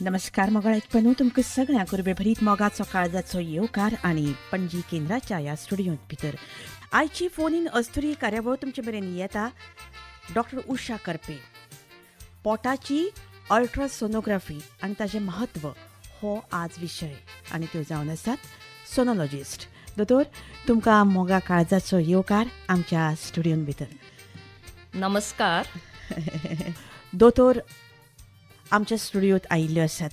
नमस्कार मोगाळ ऐकपणू तुमकां सगळ्यांक उर्बेभरीत मोगाचो काळजाचो येवकार आनी पणजी केंद्राच्या ह्या स्टुडियोंत भितर आयची फोन इन अस्तुरी कार्यावळ तुमचे मेरेन येता. डॉक्टर उषा करपे, पोटाची अल्ट्रासोनोग्राफी आनी ताचें महत्व हो आज विशय आनी त्यो जावन आसात सोनोलॉजिस्ट. दोतोर, तुमकां मोगा काळजाचो येवकार आमच्या स्टुडियोंत भितर. नमस्कार. दोतोर आमच्या स्टुडियोत आयिल्ल्यो आसात.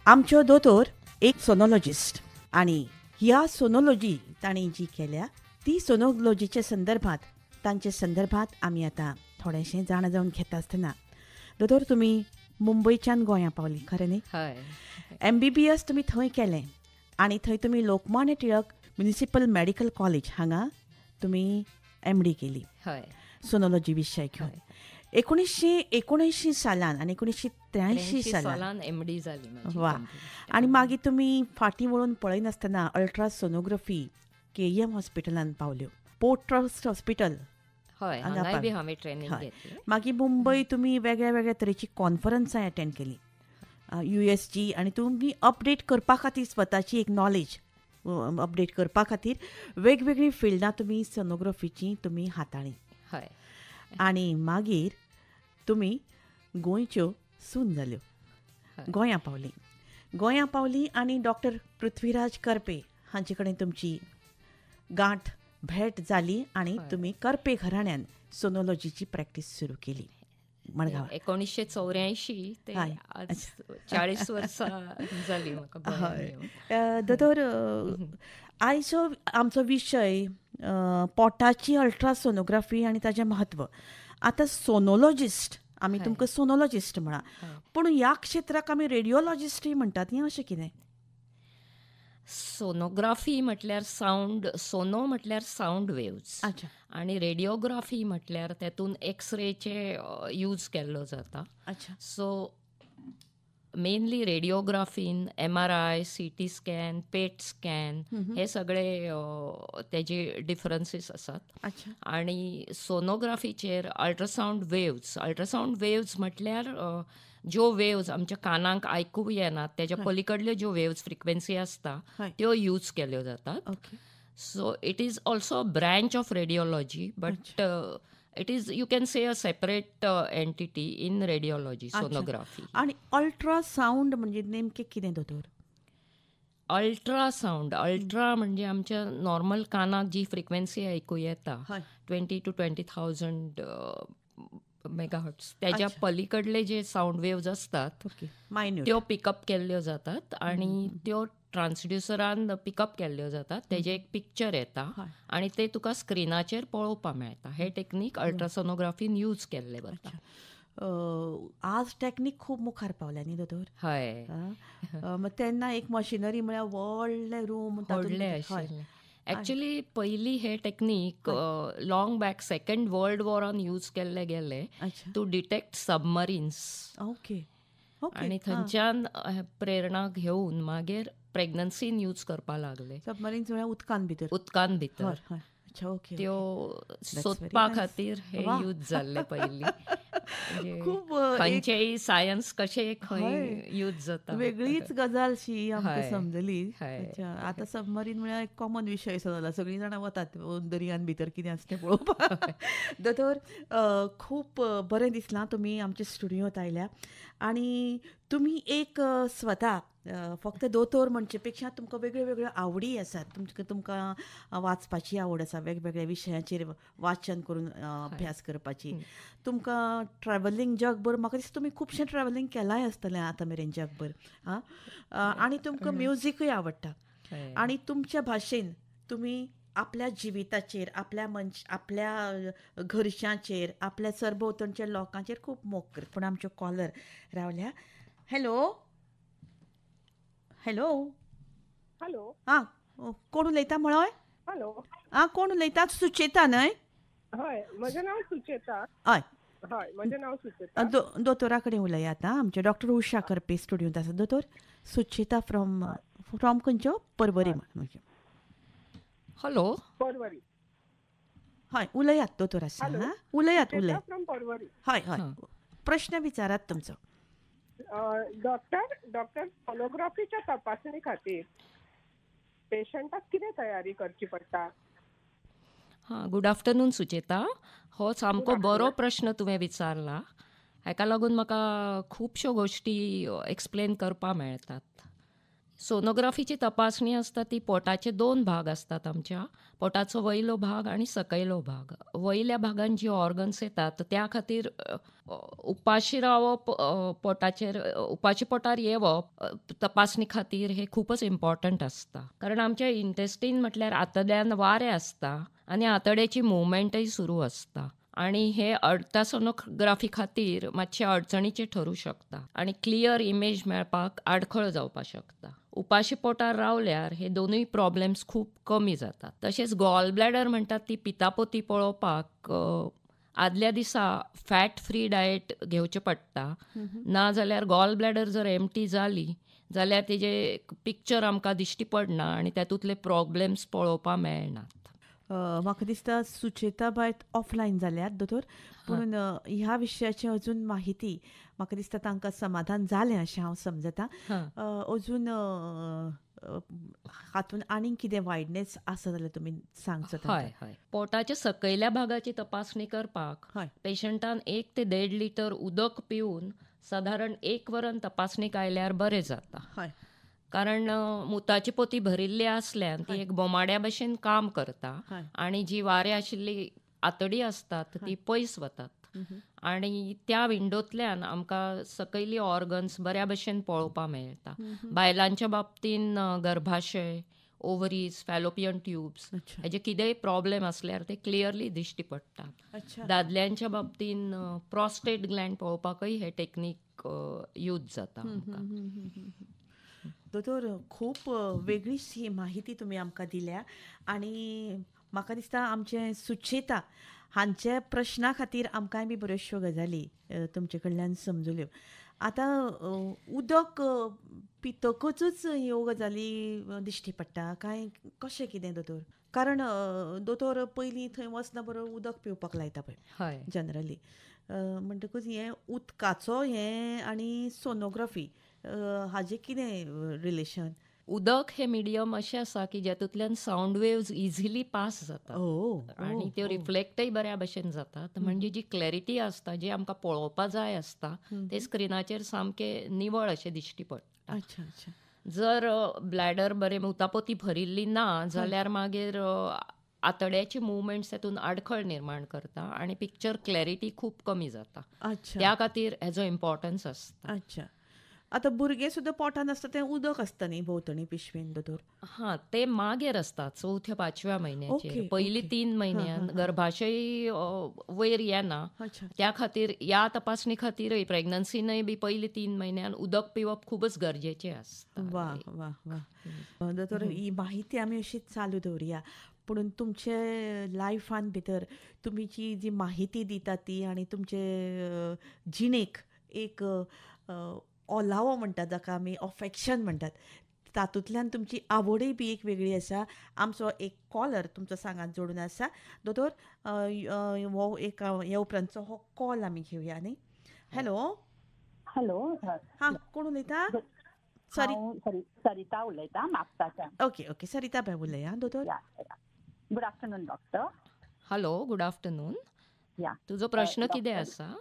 आमच्यो दोतोर एक सोनोलॉजिस्ट आनी ह्या सोनोलॉजी तांणी जी केल्या ती सोनोलॉजीच्या संदर्भात तांचे संदर्भात आमी आतां थोडेंशें जाण जावन घेता आसतना. दोतोर, तुमी मुंबयच्यान गोंया पावली खरें न्ही? हय. MBBS तुमी थंय केलें आनी थंय तुमी Lokmanya Tilak municipal medical college हांगा तुमी MD केली हय. सोनोलॉजी विशय घेवन. 1979 सालान आनी 1983 सालान MD जाली म्हजी. वा. आनी मागीर तुमी फाटीं वळून पळयनासतना अल्ट्रासोनोग्राफी KEM हॉस्पिटलान पावल्यो, पोर्ट ट्रस्ट हॉस्पिटल. हय, हांगाय बी हांवें ट्रेनिंग घेतली. मागीर मुंबय तुमी वेगळ्या वेगळ्या तरेची कॉन्फरन्सां अटेंड केली USG आनी तुमी अपडेट करपा खातीर स्वताची एक नॉलेज अपडेट करपा खातीर वेगवेगळी फिल्डां तुमी सोनोग्राफीची तुमी हाताळ्ळी. हय. आनी मागीर तुमी गोंयच्यो सून जाल्यो, गोंया पावली आनी डॉक्टर पृथ्वीराज करपे हांचे कडेन तुमची गांठ भेट जाली आनी तुमी करपे घराण्यान सोनोलॉजीची प्रॅक्टीस सुरू केली मडगांव. 1984 ते आज 40 वर्सां जाली म्हाका. दोतोर, आयचो आमचो विशय पोटाची अल्ट्रासोनोग्राफी आनी ताचें महत्व. आतां सोनोलॉजिस्ट आमी तुमकां सोनोलॉजिस्ट म्हणा, पूण ह्या क्षेत्राक आमी रेडिओलॉजिस्टूय म्हणटात न्ही, अशें कितें? सोनोग्राफी म्हटल्यार सावंड, सोनो म्हटल्यार सावंड वेव्स आनी रेडिओग्राफी म्हटल्यार तेतून एक्सरेचे यूज केल्लो जाता. सो मेनली रेडिओग्राफीन MRI, CT scan, PET scan हे सगळे तेजे डिफरन्सीस आसात. आनी सोनोग्राफीचेर अल्ट्रासावंड वेव्स म्हटल्यार ज्यो वेव्स आमच्या कानांक आयकूंक येनात तेज्या पलीकडल्यो ज्यो वेव्स फ्रिक्वेन्सी आसता त्यो यूज केल्यो जातात. So it is also a branch of radiology, but it is, you can say, a separate entity in radiology, sonography. आणि अल्ट्रासाउंड म्हणजे नेमके कितें दोतोर? अल्ट्रासाउंड, अल्ट्रा म्हणजे आमच्या नॉर्मल कानाक जी फ्रिक्वेन्सी आयकूं येता 20 to 20,000 मेगाहर्ट्ज, त्याच्या पलीकडले जे साऊंड वेव्ज असतात त्यो पिकअप केल्ल्यो जातात आनी त्यो ट्रान्सड्युसरान पिकअप केल्ल्यो जातात. तेजे एक पिक्चर येता आनी ते तुका स्क्रिनाचेर पळोवपाक मेळटा. हे टेक्नीक अल्ट्रासोनोग्राफीन यूज केल्ले वता. आज टॅक्नीक खूब मुखार पावल्या न्ही दोतोर? हय. तेन्ना एक मशिनरी म्हळ्यार व्हडले रूम व्हडले आशिल्ले. एक्चुअली पयलीं हे technique long back second world वॉरान यूज केल्ले गेले टू डिटेक्ट सबमरीन्स. आनी थंयच्यान प्रेरणा घेवन मागीर प्रेग्नन्सीन यूज करपा लागले. सबमरीन्स म्हळ्यार उदकान भितर त्यो सोदपा खातीर हे यूज जाल्ले पयलीं. खंयचेय सायन्स कशें खंय यूज जाता. वेगळीच गजाल शी आमकां समजली. आतां सबमरीन म्हळ्यार एक कॉमन विशय जाला, सगळीं जाणां वतात दर्यान भितर कितें आसा तें पळोवपाक. दोतोर, खूब बरें दिसलां तुमी आमच्या स्टुडियोंत आयल्या. आनी तुमी एक स्वता फक्त दोतोर म्हणचे पेक्षा तुमकां वेगळ्यो वेगळ्यो आवडी आसात. तुमकां वाचपाची आवड आसा, वेगवेगळ्या विशयांचेर वाचन करून अभ्यास करपाची. तुमकां ट्रॅव्हलिंग जगभर, म्हाका दिसता तुमी खुबशें ट्रॅव्हलिंग केलांय आसतलें आतां मेरेन जगभर. आनी तुमकां म्युझिकूय आवडटा. आनी तुमच्या भाशेन तुमी आपल्या जिविताचेर, आपल्या घरच्यांचेर, आपल्या सरभोंवतणच्या लोकांचेर खूब मोग करता. पूण आमच्यो कॉलर रावल्या. हॅलो. कोण उलयता म्हळोय? कोण उलयता? सुचेता न्हय? हय, म्हजें नांव सुचेता. हय, म्हजें नांव सुचेता. दोतोरा कडेन उलया आतां. आमचे डॉक्टर उषा करपे स्टुडियोंत आसा. दोतोर, सुचेता फ्रॉम खंयच्यो? पर्वरी. हॅलो. पर्वरी. हय, उलयात दोतोर आसा. उलयात. फ्रॉम पर्वरी. हय, प्रश्न विचारात तुमचो. डॉक्टर सोनोग्राफीच्या तपासणी खातीर पेशंटाक कितें तयारी करची पडटा? Good afternoon Sucheta. हो सामको बरो प्रश्न तुवें विचारला. हाका लागून म्हाका खुबश्यो गोश्टी एक्सप्लेन करपा मेळटात. सोनोग्राफीची तपासणी आसता ती पोटाचे 2 भाग असतात आमच्या. पोटाचो वयलो भाग आणि सकयलो भाग. वयल्या भागान जी ऑर्गन्स येतात त्या खातीर उपाशी रावप उपाशी पोटार येवप तपासणी खातीर हे खूपच इम्पॉर्टंट असता. कारण आमच्या इंटेस्टीन म्हटल्यार आतड्यान वारें आसता आनी आतड्याची मुवमेंटय सुरू असता. आणि हे अल्ट्रासोनोग्राफी खातीर मातशे अडचणीचें ठरूं शकता आनी क्लियर इमेज मेळपाक आडखळ जावपाक शकता. उपाशी पोटार रावल्यार हे दोनूय प्रॉब्लेम्स खूब कमी जातात. तशेंच गॉल ब्लॅडर म्हणटात ती पितापोती पळोवपाक आदल्या दिसा फॅट फ्री डायट घेवचें पडटा. नाजाल्यार गॉल ब्लॅडर जर एम्प्टी जाली जाल्यार तेजे पिक्चर आमकां दिश्टी पडना आनी तातूंतले प्रॉब्लेम्स पळोवपाक मेळनात. म्हाका दिसता सुचेताबाय ऑफलायन जाल्यात दोतोर, पूण ह्या विशयाची अजून माहिती म्हाका दिसता तांकां समाधान जालें अशें हांव समजता. अजून हातून आनीक कितें वायडनेस आसा जाल्यार तुमी सांगचो. हय, पोटाच्या सकयल्या भागाची तपासणी करपाक पेशंटान 1 ते 1.5 लिटर उदक पिवन सादारण 1 वरण तपासणीक आयल्यार बरें जाता. कारण मुताची पोती भरिल्ली आसल्यान ती एक बोमाड्या भशेन काम करता आनी जी वारें आशिल्ली आतडी असतात ती पयस वतात आनी त्या विंडोतल्यान आमकां सकयली ऑर्गन्स बऱ्या भशेन पळोवपाक मेळटा. बायलांच्या बाबतीन गर्भाशय, ओवरीज, फॅलोपियन ट्यूब्स हेजे कितेंय प्रॉब्लेम असल्यार ते क्लियरली दिश्टी पडटात. दादल्यांच्या बाबतीन प्रॉस्टेट ग्लँड पळोवपाकय हे टेक्नीक यूज जाता. दोतोर खूब वेगळीशी माहिती तुमी आमकां दिल्या आनी म्हाका दिसता आमचे सुचेता हांचे प्रश्ना खातीर आमकांय बी बऱ्योचश्यो गजाली तुमचे कडल्यान समजुल्यो. आतां उदक पितकूच ह्यो गजाली दिश्टी पडटा काय कशें कितें दोतोर? कारण दोतोर पयलीं थंय वचना बरोबर उदक पिवपाक लायता पळय जनरली. म्हणटकूच हें उदकाचो हें आनी सोनोग्राफी हाजें कितें रिलेशन? उदक हे मिडियम अशें आसा की जेतूंतल्यान सावंड वेव्स इझिली पास जातात आनी त्यो रिफ्लेक्टय बऱ्या भशेन जातात. म्हणजे जी क्लॅरिटी आसता जी आमकां पळोवपा जाय आसता ते स्क्रिनाचेर सामकें निवळ अशें दिश्टी पडटा. जर ब्लॅडर बरें मुतापोती भरिल्ली ना जाल्यार मागीर आतड्याचे मुवमेंट्स तातूंत आडखळ निर्माण करता आनी पिक्चर क्लॅरिटी खूब कमी जाता. त्या खातीर हेजो इम्पॉर्टन्स आसता. आतां भुरगे सुद्दां पोटान आसता तें उदक आसता न्ही भोंवतणी पिशवेन दोतोर? ते मागीर असतात 4थ्या-5व्या म्हयन्याचेर. पयलीं 3 म्हयन्यान गर्भाशय वयर येना त्या खातीर ह्या तपासणी खातीरय प्रेग्नन्सीनय बी पयलीं 3 म्हयन्यान उदक पिवप खूबच गरजेचें आसता. वा वा वा दोतोर, ही माहिती आमी अशीच चालू दवरया. पूण तुमचे लायफान भितर तुमची जी माहिती दिता ती आनी तुमचे जिणेक एक ओलावो म्हणटात जाका आमी अफेक्शन म्हणटात तातूंतल्यान तुमची आवडय बी एक वेगळी आसा. आमचो एक कॉलर तुमचो सांगात जोडून आसा. दोतोर, हो एक ह्या उपरांतचो हो कॉल आमी घेवया न्ही. हॅलो. कोण उलयता? सरिता उलयता म्हापसाच्यान. ओके सरिता बाय उलया दोतोर. Good afternoon doctor. Hello, good afternoon. तुजो प्रश्न कितें आसा?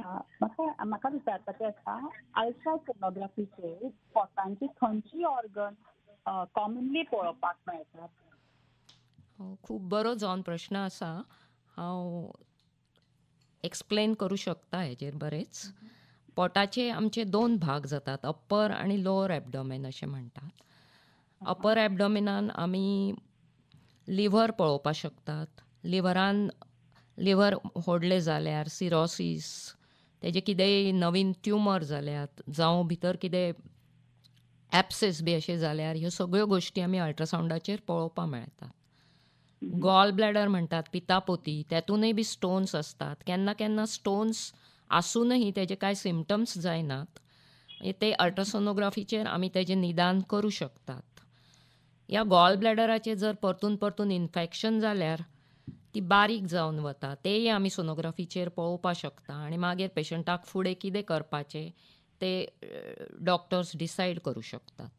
म्हाका विचारपाचें आसा, अल्ट्रासोनोग्राफीचेर पोटांची खंयची ऑर्गन कॉमनली पळोवपाक मेळटात? खूब बरो जावन प्रश्न आसा. हांव एक्सप्लेन करूं शकता हेजेर बरेच. पोटाचे आमचे 2 भाग जातात, अप्पर आनी लोअर एबडॉमेन अशें म्हणटात. अप्पर एबडॉमिनान आमी लिव्हर पळोवपाक शकतात. लिव्हर होडले जाल्यार सिरोसीस, तेजे कितेंय नवीन ट्युमर जाल्यात जावं भितर कितें एप्सिस बी अशें जाल्यार ह्यो सगळ्यो गोश्टी आमी अल्ट्रासावंडाचेर पळोवपाक मेळटात. गॉल ब्लॅडर म्हणटात पितापोती, तेतूनय बी स्टोन्स असतात. केन्ना केन्ना स्टोन्स आसूनही तेजे कांय सिम्पटम्स जायनात. ते अल्ट्रासोनोग्राफीचेर आमी तेजें निदान करूं शकतात. ह्या गॉल ब्लॅडराचेर जर परतून इन्फेक्शन जाल्यार ती बारीक जावन वता. तेय आमी सोनोग्राफीचेर पळोवपाक शकता आनी मागीर पेशंटाक फुडें कितें करपाचें ते डॉक्टर्स डिसायड करू शकतात.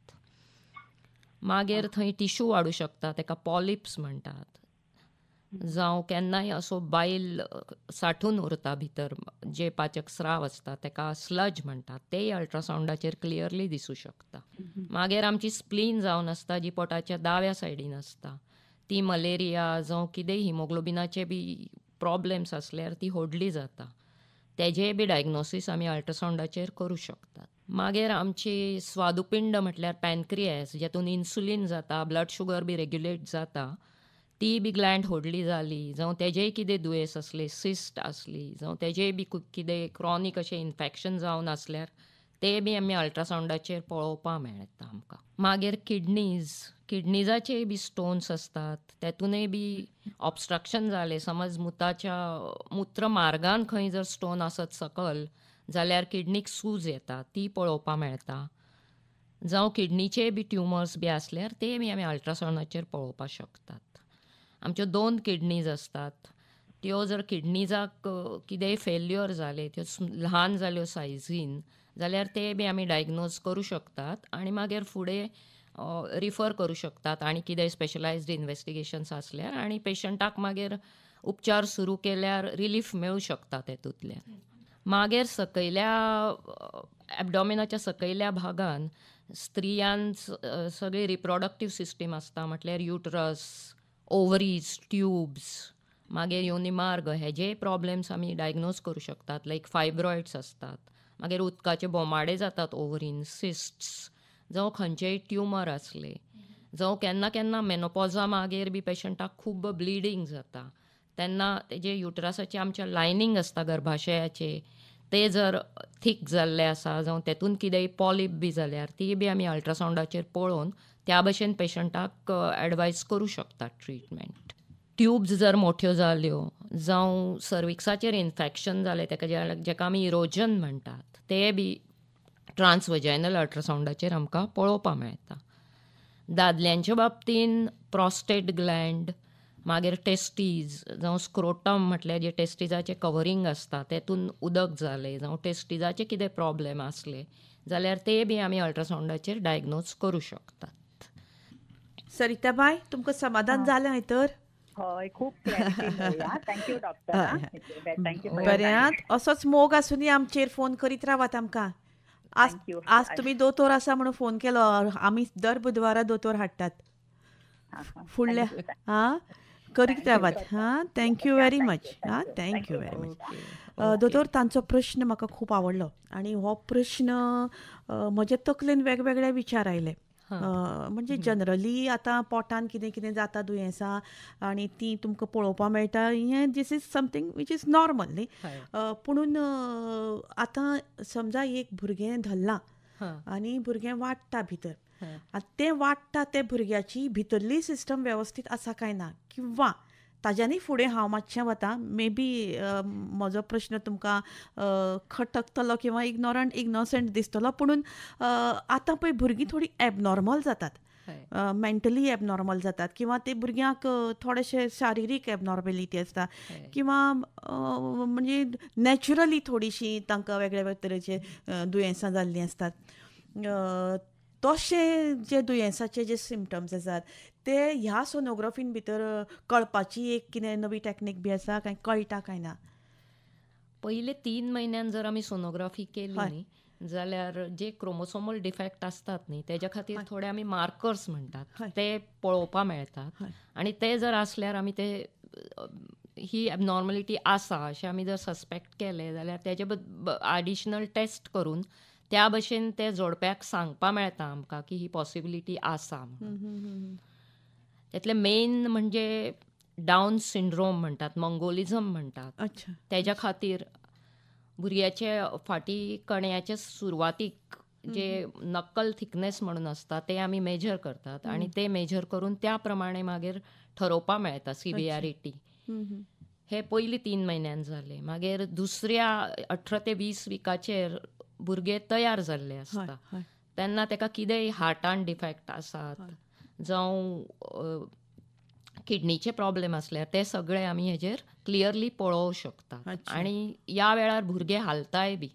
मागीर थंय टिश्यू वाडू शकता, ताका पॉलिप्स म्हणटात, जावं केन्नाय असो बायल साठून उरता भितर, जे पाचक स्राव आसता ताका स्लज म्हणटात, तेय अल्ट्रासावंडाचेर क्लियरली दिसूं शकता. मागीर आमची स्प्लीन जावन आसता जी पोटाच्या दाव्या सायडीन आसता, ती मलेरिया जावं कितेंय हिमोग्लोबिनाचे बी प्रॉब्लेम्स आसल्यार ती होडली जाता. तेजेय बी डायग्नोसीस आमी अल्ट्रासावंडाचेर करूं शकतात. मागीर आमची स्वादुपिंड म्हटल्यार पॅनक्रियास, जेतून इन्सुलीन जाता, ब्लड शुगर बी रेग्युलेट जाता, ती बी ग्लँड होडली जाली, जावं तेजेय कितें दुयेंस असले, सिस्ट आसली, जावं तेजेय बी कितें क्रॉनीक अशें इन्फेक्शन जावन आसल्यार ते बी आमी अल्ट्रासावंडाचेर पळोवपाक मेळटा आमकां. मागीर किडनीजाचेय बी स्टोन्स आसतात, तेतूनय बी ऑब्स्ट्रक्शन जालें, समज मूत्र मार्गान खंय जर स्टोन आसत सकल जाल्यार किडनीक सूज येता, ती पळोवपाक मेळटा. जावं किडनीचे बी ट्युमर्स बी आसल्यार ते बी आमी अल्ट्रासावंडाचेर पळोवपाक शकतात. आमच्यो 2 किडनीज आसतात, त्यो जर किडनीजाक कितेंय फेल्युअर जाले, त्यो ल्हान जाल्यो सायझीन, जाल्यार ते बी आमी डायग्नोज करूं शकतात आनी मागीर फुडें रिफर करूं शकतात आनी कितेंय स्पेशलायज्ड इन्व्हेस्टिगेशन्स आसल्यार, आनी पेशंटाक मागीर उपचार सुरू केल्यार रिलीफ मेळूं शकता तेतूंतल्यान. मागीर सकयल्या एबडॉमिनाच्या सकयल्या भागान स्त्रियान सगळी रिप्रोडक्टीव सिस्टीम आसता, म्हटल्यार युटरस, ओवरीज, ट्यूब्स, मागीर योनिमार्ग, हेजे प्रॉब्लेम्स आमी डायग्नोज करूं शकतात, लायक फायब्रॉइड्स आसतात. मागीर उदकाचे बोमाडे जातात ओवरीन, सिस्ट्स, जावं खंयचेय ट्युमर आसले, जावं केन्ना केन्ना मेनोपॉजा मागीर बी पेशंटाक खूब ब्लिडींग जाता, तेन्ना तेजे युटरसाचे आमच्या लायनींग आसता गर्भाशयाचे, ते जर थीक जाल्ले आसा, जावं तेतून कितेंय पॉलिप बी जाल्यार ती बी आमी अल्ट्रासावंडाचेर पळोवन त्या भशेन पेशंटाक एडवायस करूं शकतात ट्रिटमेंट. ट्यूब्स जर मोठ्यो जाल्यो, जावं सर्विक्साचेर इन्फेक्शन जालें, जेका आमी इरोजन म्हणटात, ते बी ट्रान्सवजायनल अल्ट्रासावंडाचेर आमकां पळोवपाक मेळटा. दादल्यांच्या बाबतीन प्रॉस्टेट ग्लँड, मागीर टेस्टीज, जावं स्क्रोटम म्हटल्यार जे टेस्टिजाचें कवरींग आसता तेतून उदक जालें, जावं टेस्टिजाचे कितें प्रॉब्लेम आसले जाल्यार ते बी आमी अल्ट्रासावंडाचेर डायग्नोज करूं शकतात. सरिताबाई, तुमकां समाधान जालें हय तर? हय, खूब थँक्यू डॉक्टर. बरें, असोच मोग आसूनी आमचेर फोन करीत रावात आमकां. आज तुमी दोतोर आसा म्हणून फोन केलो, आमी दर बुधवारा दोतोर हाडटात फुडल्या. करीत रावात. Thank you very much. Thank you very much. दोतोर, तांचो प्रश्न म्हाका खूब आवडलो आनी हो प्रश्न म्हजे तकलेन वेगवेगळे विचार आयले. म्हणजे जनरली आतां पोटान कितें कितें जाता दुयेंसां आनी ती तुमकां पळोवपाक मेळटा, हें this is something which is normal न्ही. पुणून आतां समजा एक भुरगें धरलां आनी भुरगें वाडटा भितर, तें वाडटा ते भुरग्याची भितरली सिस्टम वेवस्थीत आसा काय ना, किंवा ताज्यानी फुडें हांव मातशें वतां, मे बी म्हजो प्रश्न तुमकां खटकतलो किंवा इग्नोसंट दिसतलो, पुणून आतां पळय भुरगीं थोडीं एबनॉर्मल जातात, मेंटली एबनॉर्मल जातात, किंवा ते भुरग्यांक थोडेशे शारिरीक एबनॉर्मेलिटी आसता, किंवा म्हणजे नॅचरली थोडीशीं तांकां वेगळ्या वेगळ्या तरेचे दुयेंसां जाल्लीं आसतात. तशे जे दुयेंसाचे जे सिम्पटम्स आसात ते ह्या सोनोग्राफीन भितर कळपाची एक कितें नवी टॅक्नीक बी आसा काय, कळटा काय ना? पयले 3 म्हयन्यान जर आमी सोनोग्राफी केली न्ही जाल्यार जे क्रोमोसोमल डिफेक्ट आसतात न्ही तेज्या खातीर थोडे आमी मार्कर्स म्हणटात ते पळोवपाक मेळटात, आनी ते जर आसल्यार आमी ते ही एबनॉर्मलिटी आसा अशें आमी जर सस्पेक्ट केले जाल्यार तेजे एडिशनल टेस्ट करून त्या भशेन ते जोडप्याक सांगपा मेळटा आमकां की ही पॉसिबिलिटी आसा. त्यातले मेन म्हणजे डावन सिंड्रोम म्हणटात, मंगोलिझम म्हणटात, तेज्या खातीर भुरग्याचे फाटी कण्याचे सुरवातीक जे नक्कल थिकनेस म्हणून आसता ते आमी मेजर करतात आनी ते मेजर करून त्या प्रमाणे मागीर ठरोवपाक मेळटा सिवियरिटी. हे पयली 3 म्हयन्यान जाले. मागीर दुसऱ्या 18 ते 20 विकाचेर भुरगे तयार जाल्ले आसता तेन्ना ताका कितेंय हार्टान डिफेक्ट आसात जावं किडनीचे प्रॉब्लेम आसल्यार ते सगळे आमी हेजेर क्लियरली पळोवंक शकता. आनी ह्या वेळार भुरगे हालताय बी.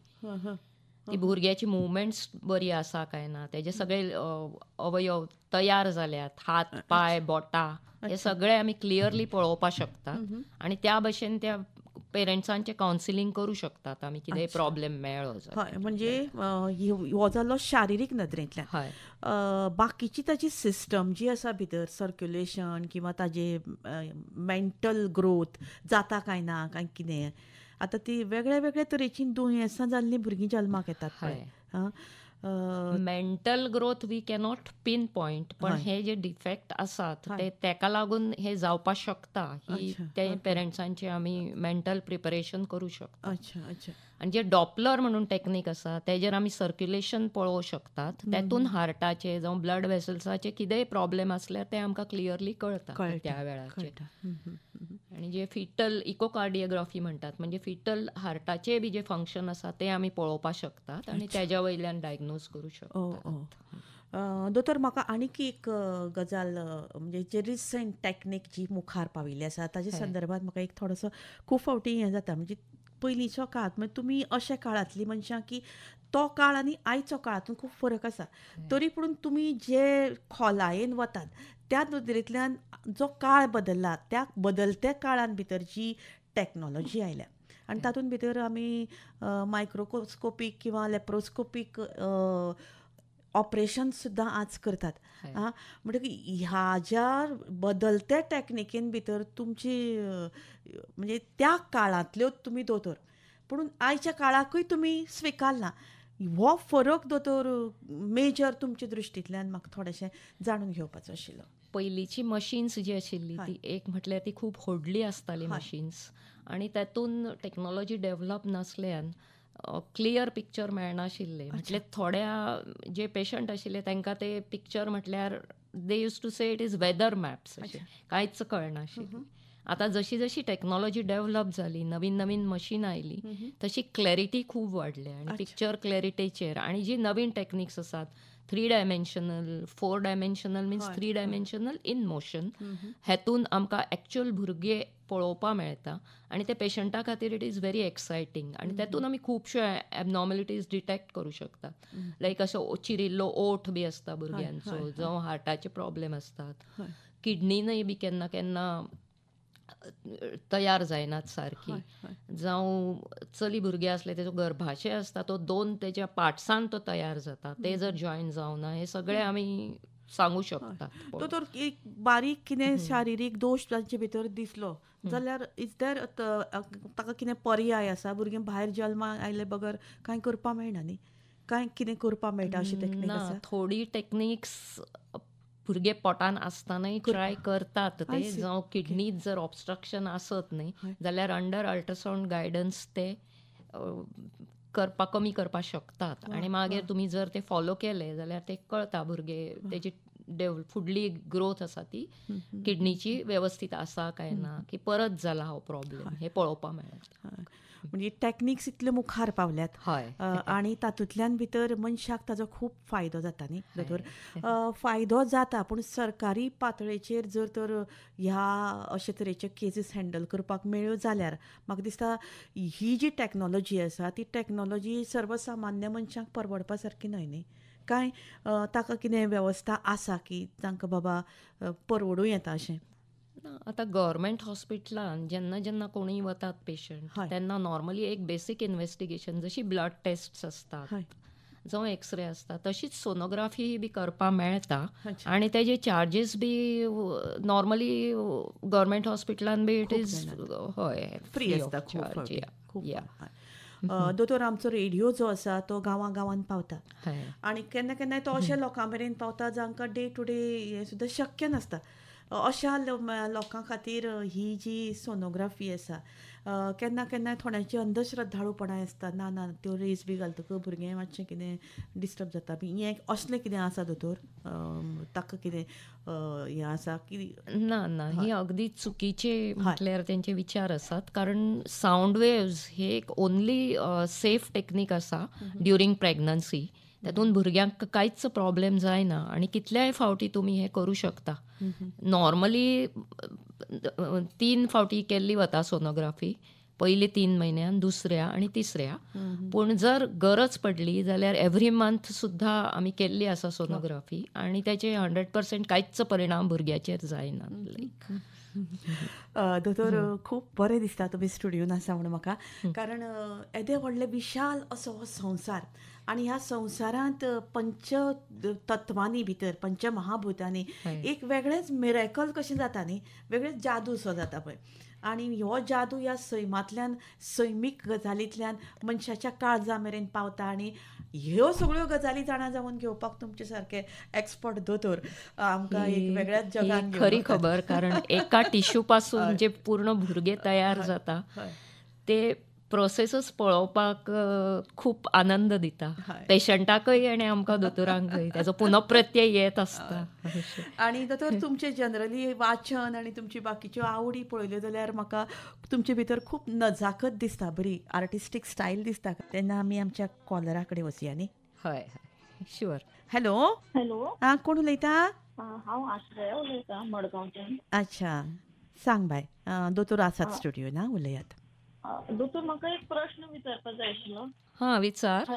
ती भुरग्याची मुवमेंट्स बरी आसा काय ना, तेजे सगळे अवयव तयार जाल्यात, हात पाय बोटां हे सगळे आमी क्लियरली पळोवपाक शकतात आणि त्या भशेन त्या पेरंट्सांचे कावन्सिलींग करू शकतात आमी कितेंय प्रॉब्लेम मेळ्ळो हय. म्हणजे हो जालो शारिरीक नदरेंतल्यान. हय. बाकीची ताची सिस्टम जी आसा भितर सर्क्युलेशन किंवा ताजे मेंटल ग्रोथ जाता काय ना काय कितें, आतां ती वेगळ्या वेगळ्या तरेची दुयेंसां जाल्लीं भुरगीं जल्माक येतात पळय. Mental growth we cannot pinpoint, पण हे जे डिफेक्ट आसात ते तेका लागून हे जावपाक शकता ही ते पेरंट्सांचे आमी मेंटल प्रिपरेशन करू शकता. आणि जे डॉपलर म्हणून टेक्नीक आसा तेजेर आमी सर्क्युलेशन पळोवं शकतात, तेतून हार्टाचे जावं ब्लड वेसल्साचे कितेंय प्रॉब्लेम असल्यार ते आमकां क्लियरली कळटा त्या वेळाचेर. आणि जे फिटल इकोकार्डियोग्राफी म्हणटात, म्हणजे फिटल हार्टाचे बी जे फंक्शन आसा ते आमी पळोवपाक शकतात आणि तेज्या वयल्यान डायग्नोज करू शकतात. दोतोर, म्हाका आनीक एक गजाल, म्हणजे जे रिसंट टॅक्नीक जी मुखार पाविल्ली आसा ताच्या संदर्भात म्हाका एक थोडोसो खूब फावटी हें जाता, म्हणजे पयलींच्या काळांत, म्हणजे तुमी अशा काळांतली मनशां की तो काळ आनी आयचो काळ हातूंत खूब फरक आसा, तरी पूण तुमी जे खोलायेन वतात त्या नदरेंतल्यान जो काळ बदलला, त्या बदलत्या काळान भितर जी टॅक्नॉलॉजी आयल्या आनी तातूंत भितर आमी मायक्रोस्कोपीक किंवा लॅप्रोस्कोपीक ऑपरेशन सुद्दां आज करतात. म्हणटकीर ह्या ज्या बदलत्या टॅक्निकेन भितर तुमची, म्हणजे त्या काळांतल्यो तुमी दोतोर, पूण आयच्या काळाकूय तुमी स्विकारला, हो फरक दोतोर मेजर तुमचे दृश्टींतल्यान म्हाका थोडेशें जाणून घेवपाचो आशिल्लो. पयलींची मशीन्स जी आशिल्ली ती एक म्हटल्यार ती खूब व्हडली आसताली मशीन्स, आनी तातूंत टॅक्नॉलॉजी डेवलप नासल्यान क्लियर पिक्चर मेळनाशिल्ले. म्हटल्यार थोड्या जे पेशंट आशिल्ले तांकां ते पिक्चर म्हटल्यार they use to say it is weather maps, अशें कांयच कळनाशिल्लें. आतां जशी जशी टॅक्नॉलॉजी डेवलप जाली, नवीन नवीन मशीन आयली, तशी क्लॅरिटी खूब वाडली आणि पिक्चर क्लॅरिटीचेर आणि जी नवीन टॅक्निक्स आसात 3 dimensional 4 dimensional means 3 dimensional in motion, हेतून आमकां एक्चुअल भुरगे पळोवपाक मेळटा आणि ते पेशंटा खातीर इट इज व्हेरी एक्सायटींग आणि तातूंत आमी खुबश्यो एबनॉर्मलिटीज डिटेक्ट करूं शकतात. लायक असो चिरिल्लो ओठ बी आसता भुरग्यांचो, जावं हार्टाचे प्रॉब्लेम असतात, किडनीनय बी केन्ना केन्ना तयार जायनात सारकी, जावं चली भुरगे असले तेजो गर्भाशय आसता तो 2 तेज्या पार्ट्सान तो तयार जाता, ते जर जॉयन जावना, हे सगळे आमी सांगू शकता. तर एक बारीक कितें शारिरीक दोश तांचे भितर दिसलो जाल्यार इज देर ताका कितें पर्याय आसा? भुरगें भायर जल्माक आयले बगर कांय करपाक मेळना न्ही, कांय कितें करपाक मेळटा अशी टॅक्नीक आसा? थोडी टॅक्निक्स भुरगे पोटान आसतनाय ट्राय करतात ते, जावं किडनीत जर ऑब्स्ट्रक्शन आसत न्ही जाल्यार अंडर अल्ट्रासाउंड गायडन्स ते कमी करपाक शकतात आणि मागीर तुमी जर ते फॉलो केले जाल्यार ते कळटा भुरगे तेजी फुडली ग्रोथ आसा ती किडनीची व्यवस्थीत आसा काय ना, की परत जाला हो प्रॉब्लेम, हे पळोवपाक मेळटा. म्हणजे टॅक्निक्स इतले मुखार पावल्यात. हय. आणि तातूंतल्यान भितर मनशाक ताजो खूब फायदो जाता न्ही दोतोर. फायदो जाता, पूण सरकारी पातळेचेर जर तर ह्या अशे तरेचे केसीस हँडल करपाक मेळ्यो जाल्यार म्हाका दिसता ही जी टॅक्नॉलॉजी आसा ती टॅक्नॉलॉजी सर्वसामान्य मनशाक परवडपा सारकी न्हय न्ही. काय ताका कितें वेवस्था आसा की तांकां बाबा परवडूं येता अशें? आतां गव्हर्मेंट हॉस्पिटलान जेन्ना जेन्ना कोणीय वतात पेशंट, तेन्ना नॉर्मली एक बेसीक इन्व्हेस्टिगेशन जशी ब्लड टेस्ट आसतात जावं एक्सरे आसता तशीच सोनोग्राफी बी करपाक मेळटा आणि तेजे चार्जीस बी नॉर्मली गव्हर्मेंट हॉस्पिटलान बी इट इज फ्री आसता. दोतोर, आमचो रेडिओ जो आसा तो गांवांत पावता आनी केन्ना केन्नाय तो अशा लोकां मेरेन पावता जांकां डे टू डे हें सुद्दां शक्य नासता. अशा लोकां खातीर ही जी सोनोग्राफी आसा केन्ना केन्नाय थोड्यांची अंधश्रद्धाळूपणां आसता, ना ना त्यो रेस बी घालतकच भुरगें मातशें कितें डिस्टर्ब जाता बी, हें असलें कितें आसा दोतोर? ताका कितें हें आसा की ना? ना, ही अगदी चुकीचे म्हटल्यार तेंचे विचार आसात, कारण सावंड वेव्स हे एक ओन्ली सेफ टेक्नीक आसा ड्युरींग प्रेग्नन्सी. तातूंत भुरग्यांक कांयच प्रॉब्लेम जायना आणि कितल्याय फावटी तुमी हें करूं शकता. नॉर्मली 3 फावटी केल्ली वता सोनोग्राफी, पयली 3 म्हयन्यान, दुसऱ्या आनी तिसऱ्या. पूण जर गरज पडली जाल्यार एवरी मंथ सुद्धा आमी केल्ली आसा सोनोग्राफी आनी त्याचे 100% कांयच परिणाम भुरग्याचेर जायना. दोतोर खूब बरें दिसता तुमी स्टुडियोन आसा म्हणून म्हाका, कारण येदे व्हडले विशाल असो हो संवसार आनी ह्या संवसारांत पंचतत्वांनी भितर, पंचमहाभुतांनी एक वेगळेंच मिरेकल कशें जाता न्ही, वेगळेंच जादू सो जाता पळय. आनी हो जादू ह्या सैमांतल्यान, सैमीक गजालींतल्यान मनशाच्या काळजा मेरेन पावता आनी ह्यो सगळ्यो गजाली जाणा जावन घेवपाक तुमचे सारके एक्सपर्ट दोतोर आमकां एक वेगळ्याच जगान खरी खबर. कारण एका टिश्यू पासून जे पूर्ण भुरगे तयार जाता ते प्रोसेसच पळोवपाक खूप आनंद दिता पेशंटाकय आनी आमकां दोतोरांकय. त्याचो पुनःप्रत्यय येत आसता. आनी दोतोर तुमचे जनरली वाचन आनी तुमची बाकीच्यो आवडी पळयल्यो जाल्यार म्हाका तुमचे भितर खूब नजाकत दिसता, बरी आर्टिस्टीक स्टायल दिसता. तेन्ना आमी आमच्या कॉलरा कडेन वचया न्ही. हय, शुअर. हॅलो. हॅलो. कोण उलयता? हांव आश्रया उलयतां मडगांवच्यान. अच्छा, सांग बाय. दोतोर आसात स्टुडियोन, उलयात. दोतोर, म्हाका एक प्रश्न विचारपाक जाय आशिल्लो. हां, विचार.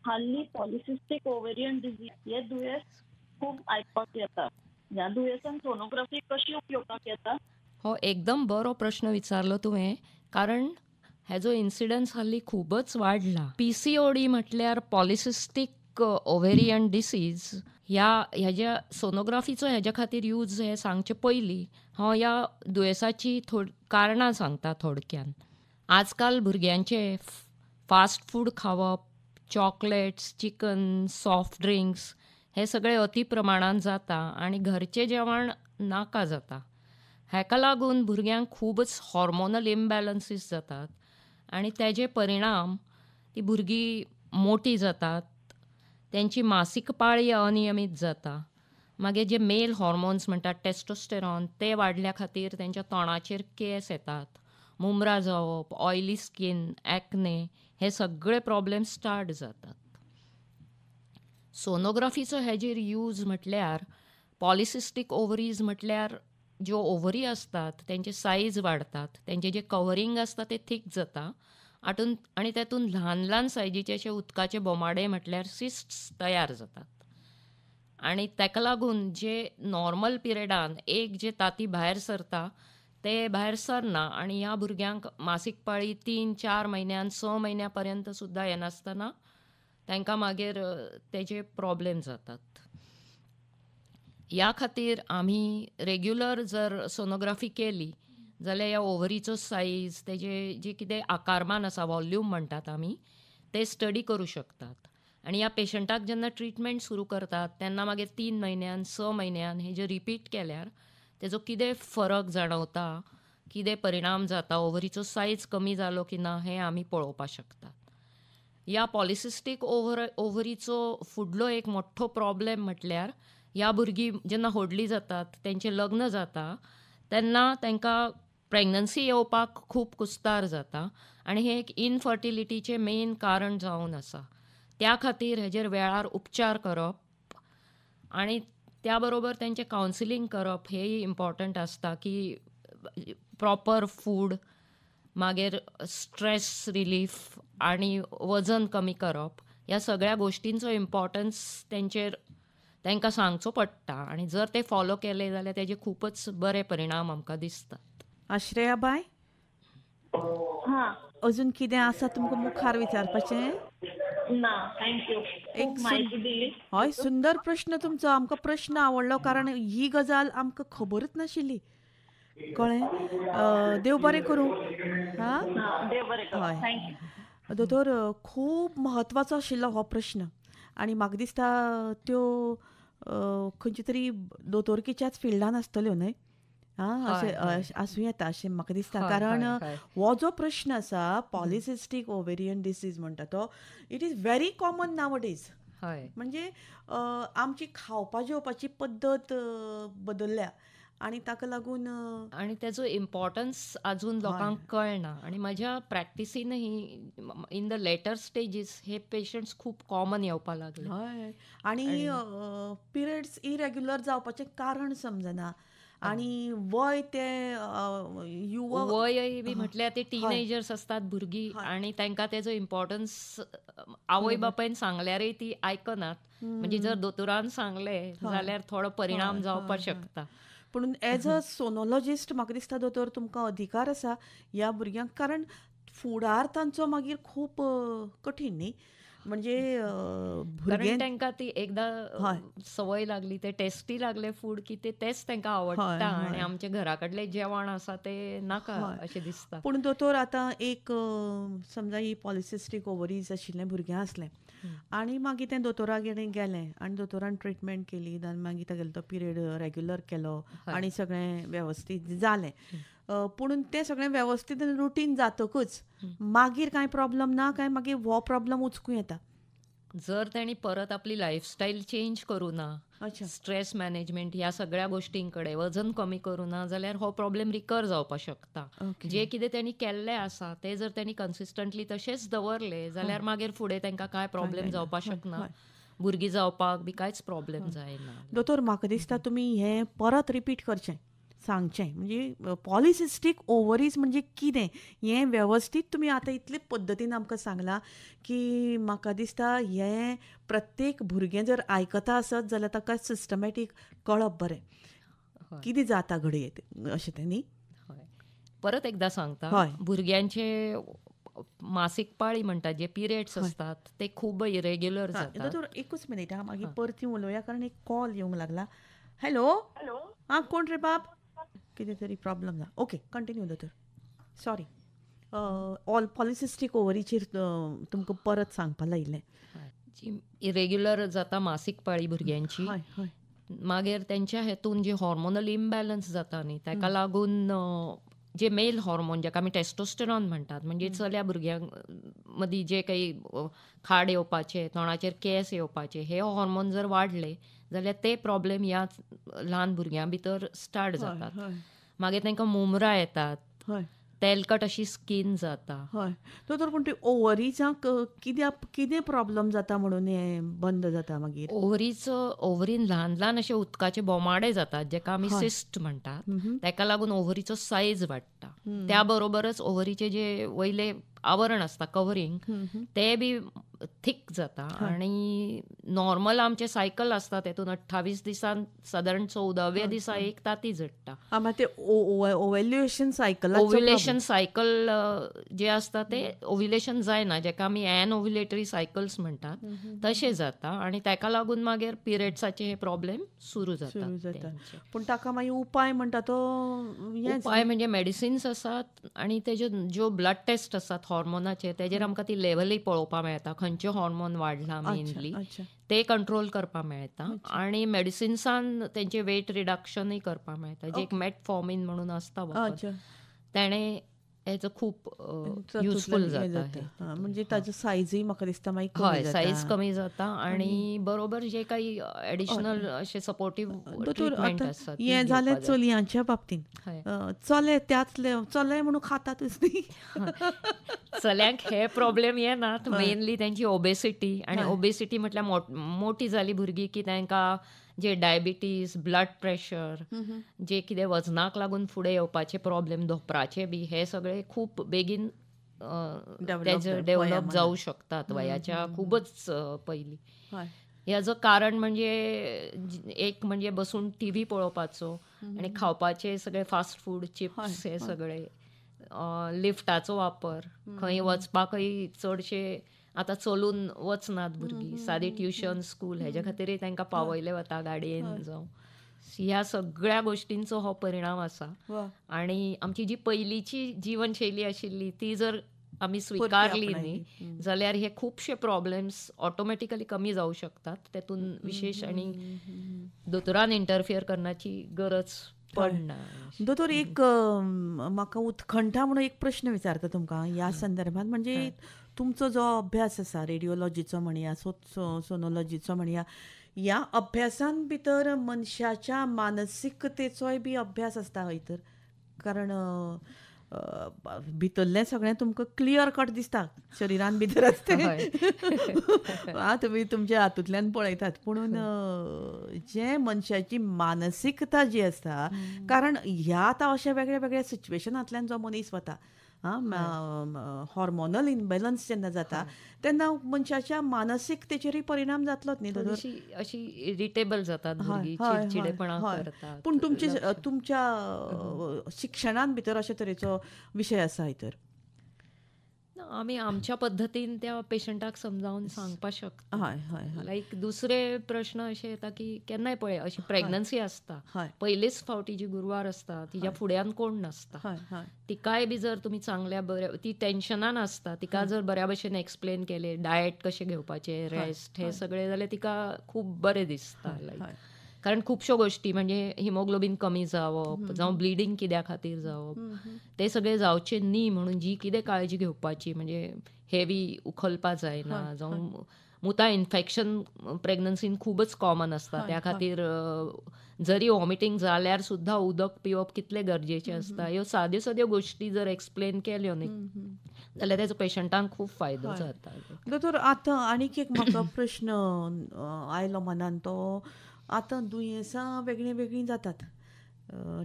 हाल्ली पॉलिसिस्टिक ओव्हेरियन डिजीज हे दुयेंस खूब आयकपाक येता. ह्या दुयेंसान सोनोग्राफी कशी उपयोगाक येता? हो एकदम बरो प्रश्न विचारलो तुवें, कारण हेजो इन्सिडन्स हाल्ली खूबच वाडला. PCOD म्हटल्यार पॉलिसिस्टिक ओव्हेरियन डिसीज. ह्याच्या सोनोग्राफीचो हेज्या खातीर यूज हे सांगचे पयलीं हांव ह्या दुयेंसाची कारणां सांगता थोडक्यान. आजकाल भुरग्यांचे फास्ट फूड खावप, चॉकलेट्स, चिकन, सॉफ्ट ड्रिंक्स हे सगळे अति प्रमाणात जाता आनी घरचें जेवण नाका जाता. हेका लागून भुरग्यांक खूबच हॉर्मोनल इम्बॅलन्सीस जातात आनी तेजे परिणाम ती भुरगीं मोठी जातात, त्यांची मासीक पाळी अनियमीत जाता. मागीर जे मेल हॉर्मोन्स म्हणटात टेस्टोस्टेरॉन ते वाडल्या खातीर तेंच्या तोंडाचेर केस येतात, मुमरां जावप, ऑयली स्कीन, एक्ने हे सगळे प्रॉब्लेम स्टार्ट जातात. सोनोग्राफीचो हेजेर यूज म्हटल्यार पॉलिसिस्टीक ओव्हरीज म्हटल्यार ज्यो ओव्हरी असतात तेंचे सायज वाडतात, तेंचे जे कवरींग आसता ते थीक जाता आनी तेतून ल्हान ल्हान सायजीचे अशे उदकाचे बोमाडे म्हटल्यार सिस्ट्स तयार जातात. आनी तेका लागून जे नॉर्मल पिरियडान एक जे ताती भायर सरता ते भायर सरना आनी ह्या भुरग्यांक मासीक पाळी 3-4 म्हयन्यान 6 म्हयन्या पर्यंत सुद्दां येनासतना तांकां मागीर तेजे प्रॉब्लेम जातात. ह्या खातीर आमी रेग्युलर जर सोनोग्राफी केली जाल्यार ह्या ओव्हरीचो सायज, तेजे जे कितें आकारमान आसा, वॉल्यूम म्हणटात आमी, ते स्टडी करू शकतात. आनी ह्या पेशंटाक जेन्ना ट्रिटमेंट सुरू करतात तेन्ना मागीर 3 म्हयन्यान 6 म्हयन्यान हे जे रिपीट केल्यार तेजो कितें फरक जाणवता, कितें परिणाम जाता, ओव्हरीचो सायज कमी जालो की ना हें आमी पळोवपाक शकतात. ह्या पॉलिसिस्टीक ओव्हरीचो फुडलो एक मोठो प्रॉब्लेम म्हटल्यार ह्या भुरगीं जेन्ना व्हडलीं जातात, तेंचें लग्न जाता तेन्ना तांकां प्रेग्नन्सी येवपाक खूब कुस्तार जाता आनी हें एक इनफर्टिलिटीचें मेन कारण जावन आसा. त्या खातीर हेजेर वेळार उपचार करप आनी त्या बरोबर तेंचें कावन्सिलींग करप हेंय इम्पॉर्टंट आसता, की प्रॉपर फूड, मागीर स्ट्रेस रिलीफ आनी वजन कमी करप, ह्या सगळ्या गोश्टींचो इम्पॉर्टन्स तांकां सांगचो पडटा आनी जर ते फॉलो केले जाल्यार तेजे खूबच बरे परिणाम आमकां दिसतात. आश्रया बाय, अजून कितें आसा तुमकां मुखार विचारपाचें? ना, थँक्यू. एक माहिती दिली. हय, सुंदर प्रश्न तुमचो. आमकां प्रश्न आवडलो कारण ही गजाल आमकां खबरूच नाशिल्ली. कळ्ळें? देव बरें करूं. हय दोतोर, खूब म्हत्वाचो आशिल्लो हो प्रश्न आनी म्हाका दिसता त्यो खंयचे तरी दोतोरकीच्याच फिल्डान आसतल्यो न्हय. आसूं येता अशें म्हाका दिसता, कारण हो जो प्रश्न आसा पॉलिसिस्टीक ओव्हेरियन डिसीज म्हणटा तो, it is very common now days. म्हणजे आमची खावपा जेवपाची पद्दत बदलल्या आनी ताका लागून आनी तेजो इम्पॉर्टन्स आजून लोकांक कळना. आनी म्हज्या प्रॅक्टिसीनय इन द लेटर स्टेजीस हे पेशंट्स खूब कॉमन येवपाक लागले. हय, आनी पिरियड्स इरेग्युलर जावपाचें कारण समजना आणि वय ते युवा वय बी म्हटल्यार ते टिनेजर्स असतात भुरगीं, आणि तांकां तेजो इम्पॉर्टन्स आवय बापायन सांगल्यारय ती आयकनात. म्हणजे जर दोतोरान सांगलें जाल्यार थोडो परिणाम जावपाक शकता. पूण एज अ सोनोलॉजिस्ट म्हाका दिसता दोतोर तुमकां अधिकार आसा ह्या भुरग्यांक, कारण फुडार तांचो मागीर खूब कठीण न्ही. म्हणजे कारण तांकां ती एकदां संवय लागली, ते टेस्टी लागले फूड की तेच तांकां आवडटा, आनी आमच्या घरा कडलें जेवण आसा ते नाका अशें दिसता. पूण दोतोर आतां एक समजा ही पॉलिसिस्टीक ओवरीज आशिल्लें भुरगें आसलें आनी मागीर तें दोतोरा कडेन गेलें आनी दोतोरान ट्रिटमेंट केली, आनी मागीर तागेलो तो पिरियड रेग्युलर केलो आनी सगळें वेवस्थीत जालें. पूण तें सगळें वेवस्थीत रुटीन जातकूच मागीर कांय प्रॉब्लम ना काय मागीर हो प्रॉब्लम उचकूं येता? जर तांणी परत आपली लायफस्टायल चेंज करूं ना, स्ट्रेस मॅनेजमेंट ह्या सगळ्या गोश्टीं कडेन वजन कमी करूं ना, जाल्यार हो प्रॉब्लेम रिकर जावपाक शकता. जे कितें तांणी केल्लें आसा ते जर तांणी कन्सिस्टंटली तशेंच दवरले जाल्यार मागीर फुडें तांकां कांय प्रॉब्लेम जावपाक शकना, भुरगीं जावपाक बी कांयच प्रॉब्लेम जायना. दोतोर म्हाका दिसता तुमी हें परत रिपीट करचें, सांगचें. म्हणजे पॉलिसिस्टीक ओवरीज म्हणजे कितें हें वेवस्थीत तुमी आतां इतले पद्दतीन आमकां सांगलां की म्हाका दिसता हें प्रत्येक भुरगें जर आयकता आसत जाल्यार ताका सिस्टमॅटीक कळप बरें कितें जाता घडये अशें तें न्ही. परत एकदां सांगता, भुरग्यांचे मासीक पाळी म्हणटात जे पिरियड्स असतात ते खूब इरेग्युलर जातात. दोतोर एकूच मिनीट मागीर परती उलोवया कारण एक कॉल येवंक लागला. हॅलो, हां कोण रे बाब? कितें तरी प्रॉब्लम जाला. ओके, कंटिन्यू दोतोर. सॉरी, ऑल पॉलिसिस्टीक ओवरीचेर तुमकां परत सांगपा लायिल्लें. इरेग्युलर जाता मासीक पाळी भुरग्यांची, मागीर तेंच्या हेतून जे हॉर्मोनल इम्बॅलन्स जाता न्ही ताका लागून जे मेल हॉर्मोन जाका आमी टेस्टोस्टेरॉन म्हणटात, म्हणजे चल्या भुरग्यांक मदीं जे काही खाड येवपाचे, तोंडाचेर केंस येवपाचे, हे हॉर्मोन जर वाडले जाल्यार ते प्रॉब्लेम ह्या ल्हान भुरग्यां भितर स्टार्ट जातात. मागीर तांकां मुमरां येतात, तेलकट अशी स्कीन जाता. दोतोर पूण ती ओवरीजांक कितें प्रॉब्लेम जाता म्हणून हें बंद जाता मागीर? ओवरीन ल्हान ल्हान अशे उदकाचे बोमाडे जातात जेका आमी सिस्ट म्हणटात. ताका लागून ओवरीचो सायज वाडटा. त्या बरोबरच ओवरीचे जे वयले आवरण आसता कवरींग ते बी थीक जाता, आनी नॉर्मल आमचे सायकल आसता तेतून 28 दिसान सादारण 14व्या दिसा एक ताती झडटा. ओव्युलेशन सायकल जे आसता ते ओव्युलेशन जायना, जेका आमी एनओव्युलेटरी सायकल्स म्हणटात, तशें जाता, आनी ताका लागून मागीर पिरियड्साचे हे प्रॉब्लेम सुरू जातात. पूण ताका मागीर उपाय म्हणटा तो उपाय म्हणजे मेडिसिन्स आसात, आनी तेजे ज्यो ब्लड टेस्ट आसात हॉर्मोनाचे तेजेर आमकां ती लेवलय पळोवपा मेळटा, खंयचे हॉर्मोन वाडला मेनली ते कंट्रोल करपाक मेळटा, आनी मेडिसिन्सान तेंचे वेट रिडक्शनय करपाक मेळटा. जे एक मेटफॉर्मिन म्हणून आसता तेणें हेजो खूब युजफूल जाता. म्हणजे ताजो सायजय म्हाका दिसता मागीर सायज कमी जाता, आनी बरोबर जे काही एडिशनल अशे सपोर्टिव्ह ट्रीटमेंट आसतात. हें जालें चलयांच्या बाबतीन. चले त्यातले चले म्हणून खातातच न्ही. चल्यांक हे प्रॉब्लेम येनात, मेनली तेंची ओबेसिटी, आनी ओबेसिटी म्हटल्यार मोठी जाली भुरगीं की तांकां जे डायबिटीज, ब्लड प्रेशर, जे कितें वजनाक लागून फुडें येवपाचे प्रॉब्लेम, धोपराचे बी, हे सगळे खूब बेगीन डेव्हलप जावं शकतात वयाच्या खूबच पयलीं. हेजो कारण म्हणजे एक म्हणजे बसून टीव्ही पळोवपाचो आनी खावपाचे सगळे फास्ट फूड, चिप्स, हे सगळे, लिफ्टाचो वापर, खंय वचपाकय चडशे आतां चलून वचनात भुरगीं, सादी ट्युशन, स्कूल हेज्या खातीरय तांकां पावयले वता गाडयेन जावं. ह्या सगळ्या गोश्टींचो हो परिणाम आसा, आनी आमची जी पयलींची जिवनशैली आशिल्ली ती जर आमी स्विकारली न्ही जाल्यार हे खुबशे प्रॉब्लेम्स ऑटोमॅटिकली कमी जावं शकतात. तेतून विशेष आनी दोतोरान इंटरफियर करण्याची गरज पडना. दोतोर, एक म्हाका उत्कंठा म्हणून एक प्रश्न विचारता तुमकां ह्या संदर्भात. म्हणजे तुमचो जो अभ्यास आसा रेडिओलॉजीचो म्हणया, सोनोलॉजीचो म्हणया, ह्या अभ्यासान भितर मनशाच्या मानसिकतेचोय बी अभ्यास आसता हय तर? कारण भितरलें सगळें तुमकां क्लियर कट दिसता, शरिरान भितर आसता तुमी तुमच्या हातूंतल्यान पळयतात. पुणून जे मनशाची मानसिकता जी आसता, कारण ह्या आतां अशे वेगळ्या वेगळ्या सिच्युएशनांतल्यान जो मनीस वता, हॉर्मोनल इनबॅलन्स जेन्ना जाता तेन्ना मनशाच्या मानसिकतेचेरय परिणाम जातलोच न्ही. अशी इरिटेबल जातात भुरगीं, चिडचिडेपणा करतात. पूण तुमच्या शिक्षणान भितर अशे तरेचो विशय आसा भितर? आमी आमच्या पद्दतीन त्या पेशंटाक समजावून सांगपाक शकता. लायक दुसरे प्रश्न अशे येता की केन्नाय पळय अशी प्रेग्नन्सी आसता, पयलेच फावटी जी गुरवार आसता तिच्या फुड्यान कोण नासता, तिकाय बी जर तुमी चांगल्या बऱ्या, ती टेन्शनान आसता, तिका जर बऱ्या भशेन एक्सप्लेन केले डायट कशें घेवपाचें, रेस्ट हे सगळें जाल्यार तिका खूब बरें दिसता. लायक कारण खुबश्यो गोश्टी म्हणजे हिमोग्लोबीन कमी जावप जावं ब्लिडींग कित्या खातीर जावप ते सगळे जावचे न्ही म्हणून जी कितें काळजी घेवपाची, म्हणजे हेवी उखलपा जायना, जावं मुता इन्फेक्शन प्रेग्नन्सीन खूबच कॉमन आसता, त्या खातीर जरी वॉमिटींग जाल्यार सुद्धा उदक पिवप कितलें गरजेचें आसता. ह्यो साद्यो साद्यो गोश्टी जर एक्सप्लेन केल्यो न्ही जाल्यार तेजो पेशंटांक खूब फायदो जाता. दोतोर आतां आनीक एक म्हाका प्रश्न आयलो मनान, तो आतां दुयेंसां वेगळीं वेगळीं जातात,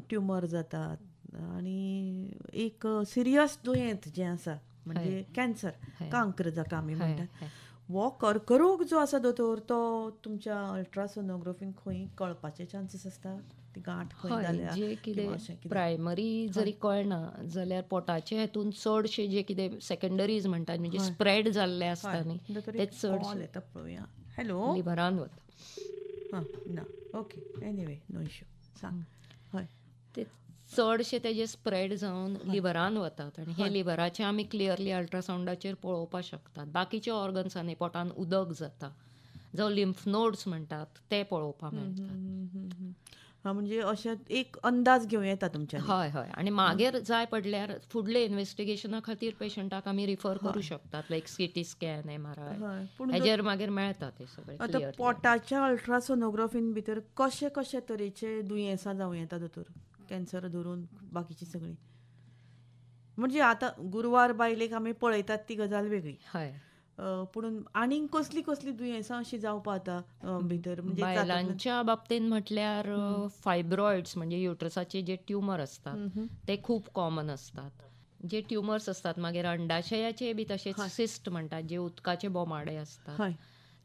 ट्युमर जातात आनी एक सिरियस दुयेंत जें आसा म्हणजे कॅन्सर, कांक्र जाका आमी म्हणटात, वो कर्करोग जो आसा दोतोर तो तुमच्या अल्ट्रासोनोग्राफीन खंय कळपाचे चान्सीस आसता? ती गांठ खंय जाल्या जे कितें प्रायमरी जरी कळना जाल्यार पोटाचे हेतून चडशे जे कितें सेकंडरीज म्हणटात म्हणजे स्प्रेड जाल्ले आसता न्ही ते चड येता पळोवया. हॅलो, लिव्हरान वता. ना ओके, एनीवे नो इश्यू, सांग. हय, ते चडशे तेजे स्प्रेड जावन लिव्हरान वतात आनी हे लिव्हराचे आमी क्लियरली अल्ट्रासाउंडाचेर पळोवपाक शकतात. बाकीच्या ऑर्गन्सांनी पोटान उदक जाता जावं लिम्फ नोड्स म्हणटात ते पळोवपाक मेळटात. म्हणजे अशें एक अंदाज घेवं येता तुमच्या. हय आनी मागीर जाय पडल्यार फुडले इन्व्हेस्टिगेशना खातीर पेशंटाक आमी रिफर करूं शकतात, लायक सीटी स्कॅन, MRI, हेजेर मागीर मेळटा ते सगळे. आतां पोटाच्या अल्ट्रासोनोग्राफीन भितर कशे कशे तरेचे दुयेंसां जावं येता दोतोर, कॅन्सर धरून बाकीची सगळी? म्हणजे आतां गुरवार बायलेक आमी पळयतात ती गजाल वेगळी, पुणून आनीक कसली कसली दुयेंसां अशी जावपा जाता भितर? म्हणजे बायलांच्या बाबतीन म्हटल्यार फायब्रॉइड्स म्हणजे युट्रसाचे जे ट्युमर असतात ते खूब कॉमन असतात. जे ट्युमर्स असतात मागीर अंडाशयाचे बी तशेंच सिस्ट म्हणटात जे उदकाचे बोमाडे असतात,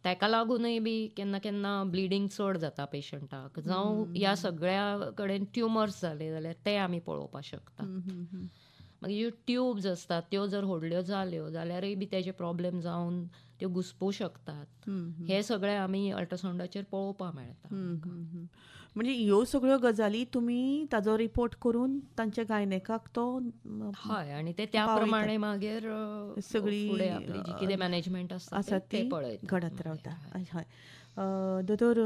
ताका लागूनय बी केन्ना केन्ना ब्लिडींग चड जाता पेशंटाक, जावं ह्या सगळ्या कडेन ट्युमर्स जाले जाल्यार ते आमी पळोवपाक शकता. मागीर ज्यो ट्यूब्स असतात त्यो जर व्हडल्यो जाल्यो जाल्यारय बी तेजे प्रॉब्लेम जावन त्यो घुसपू शकतात. हे सगळे आमी अल्ट्रासाउंडाचेर पळोवपाक मेळटा. म्हणजे ह्यो सगळ्यो गजाली तुमी ताजो रिपोर्ट करून तांच्या गायनेकाक तो आनी ते त्या प्रमाणे मागीर सगळी फुडें आपली जी कितें मॅनेजमेंट आसा ती घडत रावता. हय दोतोर,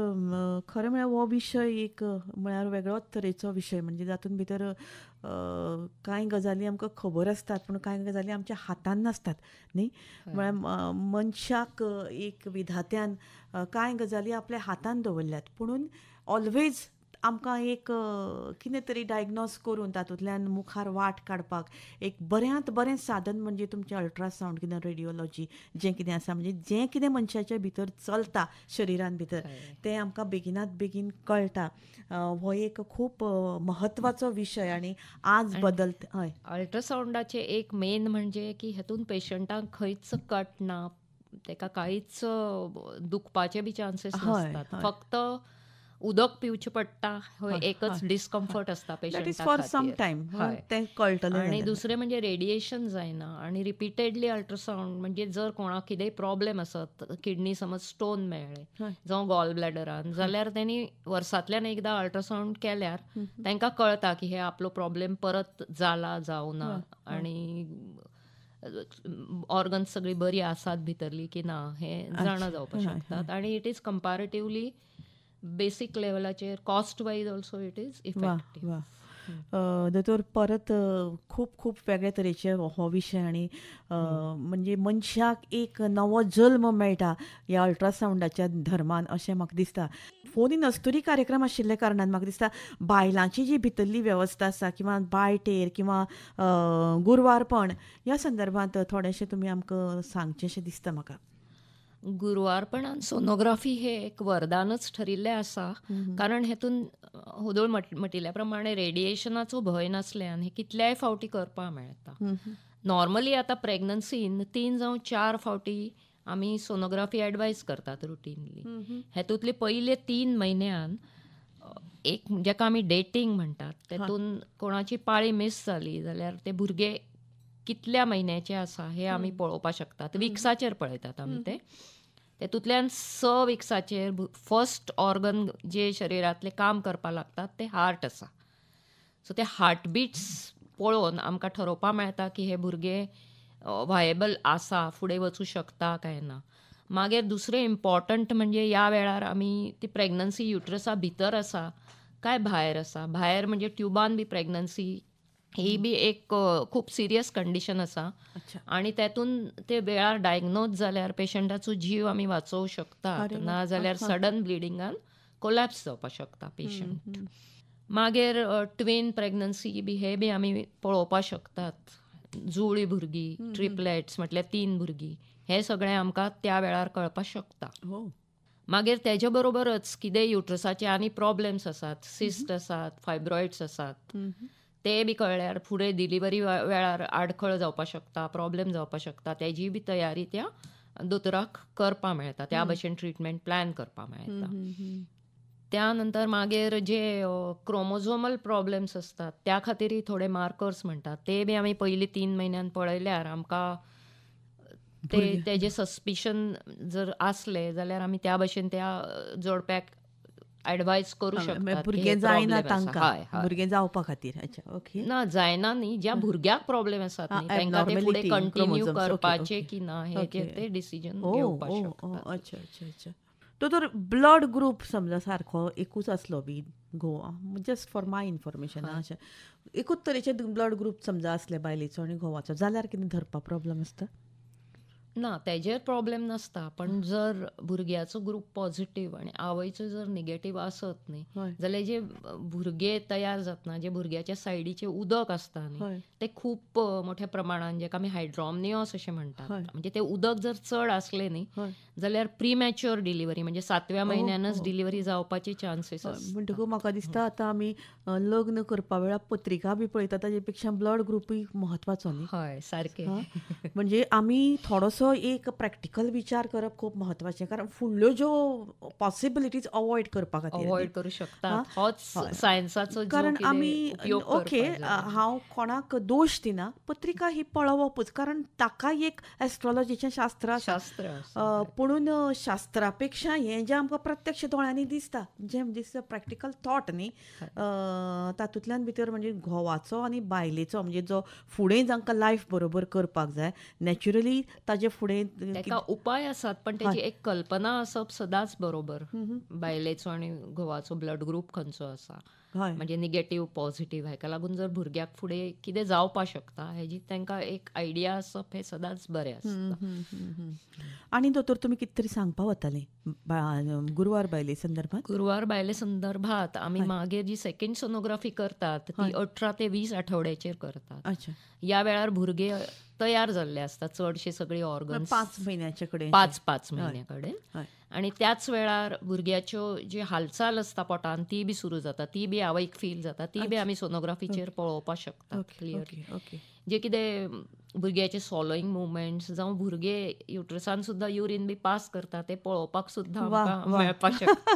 खरें म्हळ्यार हो विशय एक म्हळ्यार वेगळोच तरेचो विशय, म्हणजे जातून भितर कांय गजाली आमकां खबर आसतात पूण कांय गजाली आमच्या हातान नासतात न्ही. म्हळ्यार मनशाक एक विधात्यान कांय गजाली आपल्या हातान दवरल्यात, पुणून ऑलवेज आमकां एक कितें तरी डायग्नोज करून तातूंतल्यान मुखार वाट काडपाक एक बऱ्यांत बरें साधन म्हणजे तुमचें अल्ट्रासाउंड किंवा रेडिओलॉजी जें कितें आसा, म्हणजे जें कितें मनशाच्या भितर चलता शरिरान भितर तें आमकां बेगिनात बेगीन कळटा. हो एक खूब महत्वाचो विशय आनी आज बदलता. हय, अल्ट्रासाउंडाचे एक मेन म्हणजे की हेतून पेशंटाक खंयच कट ना, ताका कांयच दुखपाचे बी चान्सीस नासतात, फक्त उदक पिवचें पडटा, एकच डिस्कम्फर्ट आसता पेशंटाक. आनी दुसरें म्हणजे रेडिएशन जायना आनी रिपिटेडली अल्ट्रासाउंड म्हणजे जर कोणाक कितेंय प्रॉब्लेम आसत, किडनी समज स्टोन मेळ्ळे जावं गॉल ब्लॅडरान, जाल्यार तेणी वर्सांतल्यान एकदां अल्ट्रासाउंड केल्यार तांकां कळटा की हे आपलो प्रॉब्लेम परत जाला जावं ना आनी ऑर्गन्स सगळी बरी आसात भितरली की ना हें जाणा जावपाक शकतात. आनी इट इज कंपॅरेटिवली बेसीक लेवलाचेर cost wise also it is effective. दोतोर परत खूप खूप वेगळ्या तरेचे हो विशय आनी म्हणजे मनशाक एक नवो जल्म मेळटा ह्या अल्ट्रासावंडाच्या धर्मान अशें म्हाका दिसता. फोन इन अस्तुरी कार्यक्रम आशिल्ल्या कारणान म्हाका दिसता बायलांची जी भितरली वेवस्था आसा किंवा बायटेर किंवा गुरवारपण ह्या संदर्भांत थोडेशें तुमी आमकां सांगचेशें दिसता म्हाका. गुरुवारपणान सोनोग्राफी हे एक वरदानच ठरिल्लें आसा, कारण हेतून होदोळ म्हटिल्ल्या प्रमाणे रेडिएशनाचो भंय नासल्यान हे कितल्याय फावटी करपाक मेळटा. नॉर्मली आतां प्रेग्नन्सीन 3 जावं 4 फावटी आमी सोनोग्राफी एडवायज करतात रुटीनली. हेतूंतले पयले 3 म्हयन्यान एक जेका आमी डेटिंग म्हणटात तेतून कोणाची पाळी मिस जाली जाल्यार ते भुरगे कितल्या म्हयन्याचे आसा हे आमी पळोवपाक शकतात. विक्साचेर पळयतात आमी ते. तेतूंतल्यान 6 विक्साचेर फर्स्ट ऑर्गन जे शरिरांतले काम करपाक लागतात ते हार्ट आसा. सो ते हार्टबिट्स पळोवन आमकां ठरोवपाक मेळटा की हे भुरगे व्हायबल आसा, फुडें वचूं शकता काय ना. मागीर दुसरें इम्पॉर्टंट म्हणजे ह्या वेळार आमी ती प्रेग्नन्सी युट्रसा भितर आसा काय भायर आसा. भायर म्हणजे ट्युबान बी प्रेग्नन्सी ही बी एक खूप सिरियस कंडिशन आसा आणि तेतून ते वेळार डायग्नोज जाल्यार पेशंटाचो जीव आमी वाचोवं शकतात. ना जाल्यार सडन ब्लिडिंगान कोलॅप्स जावपाक शकता पेशंट. मागीर ट्विन प्रेग्नन्सी बी हे बी आमी पळोवपाक शकतात. जुळी भुरगीं, ट्रिपलेट्स म्हटल्यार 3 भुरगीं, हे सगळें आमकां त्या वेळार कळपाक शकता. मागीर तेज्या बरोबरच कितें युट्रसाचे आनी प्रॉब्लेम्स आसात, सिस्ट आसात, फायब्रॉइड्स आसात, ते बी कळल्यार फुडें डिलिव्हरी वेळार आडखळ जावपाक शकता, प्रॉब्लेम जावपाक शकता. तेजी बी तयारी त्या दोतोराक करपाक मेळटा, त्या भशेन ट्रिटमेंट प्लॅन करपाक मेळटा. त्या नंतर मागीर जे क्रोमोझोमल प्रॉब्लेम्स असतात त्या खातीरय थोडे मार्कर्स म्हणटात ते बी आमी पयलीं 3 म्हयन्यान पळयल्यार आमकां तेजे सस्पिशन जर आसले जाल्यार आमी त्या भशेन त्या जोडप्याक एडवायज करूं शकतात. भुरगें जायना तांकां, भुरगें जावपा खातीर. ना जायना न्ही, ज्या भुरग्याक प्रॉब्लेम आसात न्ही तांकां ते फुडें कंटिन्यू करपाचे की ना हेचेर ते डिसिजन घेवपाक शकतात. अच्छा अच्छा अच्छा. तर ब्लड ग्रुप समजा सारको एकूच आसलो बी घोवा, जस्ट फॉर माय इन्फॉर्मेशन, अशें एकूच तरेचे ब्लड ग्रुप समजा आसले बायलेचो आनी घोवाचो जाल्यार कितें धरपा प्रॉब्लेम आसता? ना, तेजेर प्रॉब्लेम नसता. पण जर भुरग्याचो ग्रुप पॉझिटिव्ह आणि आवयचो जर निगेटिव्ह आसत न्ही जाल्यार जे भुरगे तयार जातना जे भुरग्याच्या सायडीचे उदक आसता न्ही ते खूप मोठ्या प्रमाणात जेका आमी हायड्रॉमनियोस अशें म्हणटात, म्हणजे ते उदक जर चड आसले न्ही जाल्यार प्रीमॅच्युअर डिलिव्हरी म्हणजे 7व्या म्हयन्यानच डिलिव्हरी जावपाचे चान्सेस आसता. म्हणटकूच म्हाका दिसता आतां आमी लग्न करपा वेळार पत्रिका बी पळयता ताजे पेक्षा ब्लड ग्रुपूय महत्वाचो न्ही. हय, सारकें. म्हणजे आमी थोडोसो एक प्रॅक्टिकल विचार करप खूप महत्वाचें, कारण फुडल्यो ज्यो पॉसिबिलिटीज अवॉयड करपा खातीर अवॉयड करूं शकतात. होच सायन्साचो कारण आमी ओके हांव कोणाक दोश दिना, पत्रिका ही पळोवपूच, कारण ताका एक एस्ट्रॉलॉजीचें शास्त्र आसा. पुणून शास्त्रा पेक्षा हें जें आमकां प्रत्यक्ष दोळ्यांनी दिसता, जें दिसता प्रॅक्टिकल थॉट न्ही, तातूंतल्यान भितर म्हणजे घोवाचो आनी बायलेचो म्हणजे जो फुडें जांकां लायफ बरोबर करपाक जाय नॅचरली ताजे फुडें ताका उपाय आसात, पण तेची एक कल्पना आसप सदांच बरोबर. बायलेचो आनी घोवाचो ब्लड ग्रुप खंयचो आसा, म्हणजे निगेटिव्ह पॉझिटिव्ह, हेका लागून जर भुरग्याक फुडें कितें जावपाक शकता हेजी तांकां एक आयडिया आसप हे सदांच बरें आसता. आनी दोतोर तुमी कितें तरी सांगपा वताले गुरुवार बायले संदर्भात? गुरुवार बायले संदर्भात आमी मागीर जी सेकंड सोनोग्राफी करतात ती 18 ते 20 आठवड्याचेर करतात. ह्या वेळार भुरगे तयार जाल्ले आसतात, चडशे सगळे ऑर्गन्स 5 म्हयन्याचे कडेन 5 म्हयन्या कडेन. आणि त्याच वेळार भुरग्याच्यो जी हालचाल आसता पोटान ती बी सुरू जाता, ती बी आवयक फील जाता, ती बी आमी सोनोग्राफीचेर पळोवपाक शकतात क्लियरली. जे कितें भुरग्याचे सॉलोईंग मुवमेंट्स जावं भुरगे युट्रसान सुद्दां युरीन बी पास करता ते पळोवपाक सुद्दां आमकां मेळपाक शकता.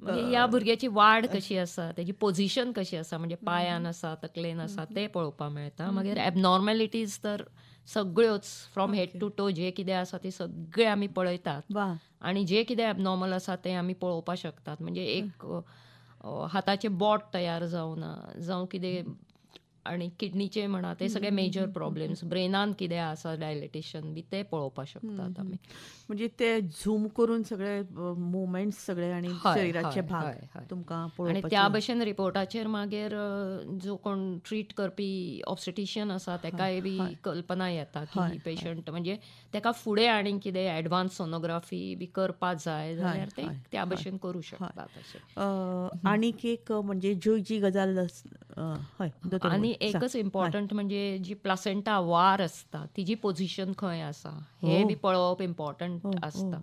म्हणजे ह्या भुरग्याची वाड कशी आसा, तेजी पोझिशन कशी आसा, म्हणजे पायान आसा, तकलेन आसा, ते पळोवपाक मेळटा. मागीर एबनॉर्मॅलिटीज तर सगळ्योच फ्रॉम हेड टू टो जे कितें आसा ते सगळे आमी पळयतात आणि जे कितें एबनॉर्मल आसा ते आमी पळोवपाक शकतात. म्हणजे एक हाताचे बोट तयार जावना, जावं कितें आनी किडनीचे म्हणा ते सगळे मेजर प्रॉब्लेम्स, ब्रेनान कितें आसा डायलेटेशन बी ते पळोवपाक शकतात आमी. म्हणजे ते झूम करून सगळे मुवमेंट्स सगळे आनी शरिराचे भाग तुमकां पळोवपाचे. आनी त्या भशेन रिपोर्टाचेर मागीर जो कोण ट्रीट करपी ऑब्स्टेटिशियन आसा तेकाय बी कल्पना येता की पेशंट म्हणजे तेका फुडें आनी कितें एडवान्स सोनोग्राफी बी करपा जाय जाल्यार ते त्या भशेन करूं शकतात अशें. आनीक एक म्हणजे जी गजाल आनी एकच इम्पॉर्टंट म्हणजे जी प्लासेंटा वार आसता तिजी पोझिशन खंय आसा हे बी पळोवप इम्पॉर्टंट आसता.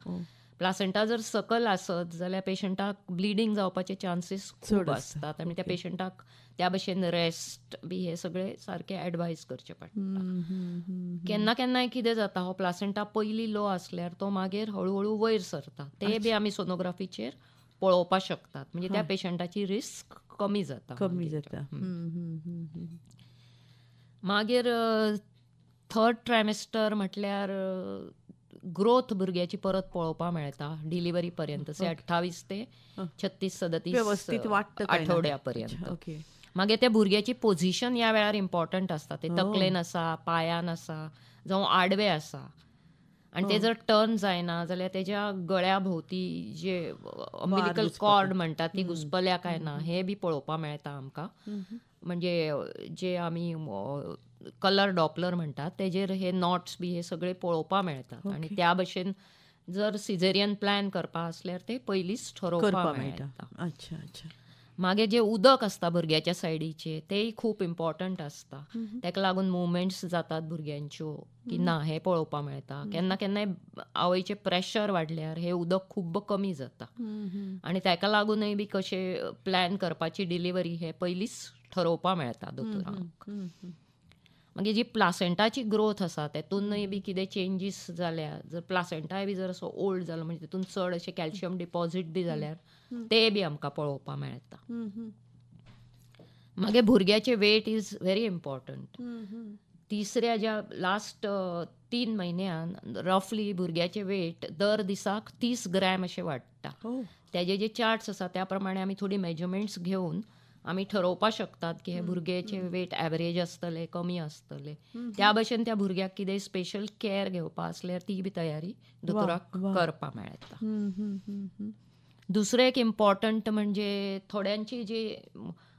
प्लासेंटा जर सकल आसत जाल्यार पेशंटाक ब्लिडींग जावपाचे चान्सीस खूब आसतात आनी त्या पेशंटाक त्या भशेन रेस्ट बी हे सगळे सारखे एडवायज करचे पडटा. केन्ना केन्नाय कितें जाता हो प्लासेंटा पयलीं लो आसल्यार तो मागीर हळू वयर सरता, ते बी आमी सोनोग्राफीचेर पळोवपाक शकतात. म्हणजे त्या पेशंटाची रिस्क कमी जाता. मागीर थर्ड ट्रायमेस्टर म्हटल्यार ग्रोथ भुरग्याची परत पळोवपाक मेळटा डिलिव्हरी पर्यंत 28 ते 36-37 आठवड्या पर्यंत. मागीर त्या भुरग्याची पोझिशन ह्या वेळार इम्पॉर्टंट आसता. ते तकलेन आसा, पांयान आसा, जावं आडवे आसा, आनी ते जर टर्न जायना जाल्यार तेज्या गळ्या भोवती जे अम्बिलिकल कॉर्ड म्हणटात ती घुसपल्या काय ना हे बी पळोवपाक मेळटा आमकां. म्हणजे जे आमी कलर डॉपलर म्हणटात तेजेर हे नॉट्स बी हे सगळे पळोवपाक मेळटात. आनी त्या भशेन जर सिझेरियन प्लॅन करपा आसल्यार ते पयलींच ठरोवपाक मेळटा. मागीर जे उदक आसता भुरग्याच्या सायडीचे तेय खूब इम्पॉर्टंट आसता. तेका लागून मुवमेंट्स जातात भुरग्यांच्यो की ना हे पळोवपाक मेळटा. केन्ना केन्नाय आवयचें प्रेशर वाडल्यार हे उदक खूब कमी जाता आनी तेका लागूनय बी कशें प्लॅन करपाची डिलिव्हरी हे पयलींच ठरोवपाक मेळटा दोतोरांक. मागीर जी प्लासेंटाची ग्रोथ आसा तेतूनय बी कितें चेंजीस जाल्या, जर प्लासेंटाय बी जर असो ओल्ड जालो म्हणजे तितून चड अशें कॅल्शियम डिपॉझिट बी जाल्यार ते बी आमकां पळोवपाक मेळटा. मागीर भुरग्याचे वेट इज व्हेरी इम्पॉर्टंट. तिसऱ्या ज्या लास्ट 3 म्हयन्यान रफली भुरग्याचे वेट दर दिसाक 30 ग्रॅम अशें वाडटा. तेजे जे चार्ट्स आसा त्या प्रमाणे आमी थोडी मेजरमेंट्स घेवन आमी ठरोवपाक शकतात की हे भुरग्याचे वेट एवरेज आसतले, कमी आसतले. त्या भशेन त्या भुरग्याक कितें स्पेशल केअर घेवपा आसल्यार ती बी तयारी दोतोराक करपाक मेळटा. दुसरें एक इम्पॉर्टंट म्हणजे थोड्यांची जी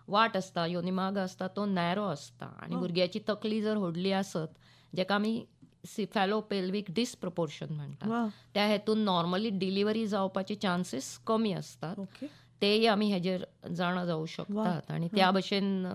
वाट आसता योनिमार्ग आसता तो नॅरो आसता आनी भुरग्याची तकली जर व्हडली आसत जेका आमी सिफॅलोपेल्विक डिस्प्रपोर्शन म्हणटात त्या हेतून नॉर्मली डिलिव्हरी जावपाचे चान्सीस कमी असतात. तेय आमी हेजेर जाणा जावं शकतात आनी त्या भशेन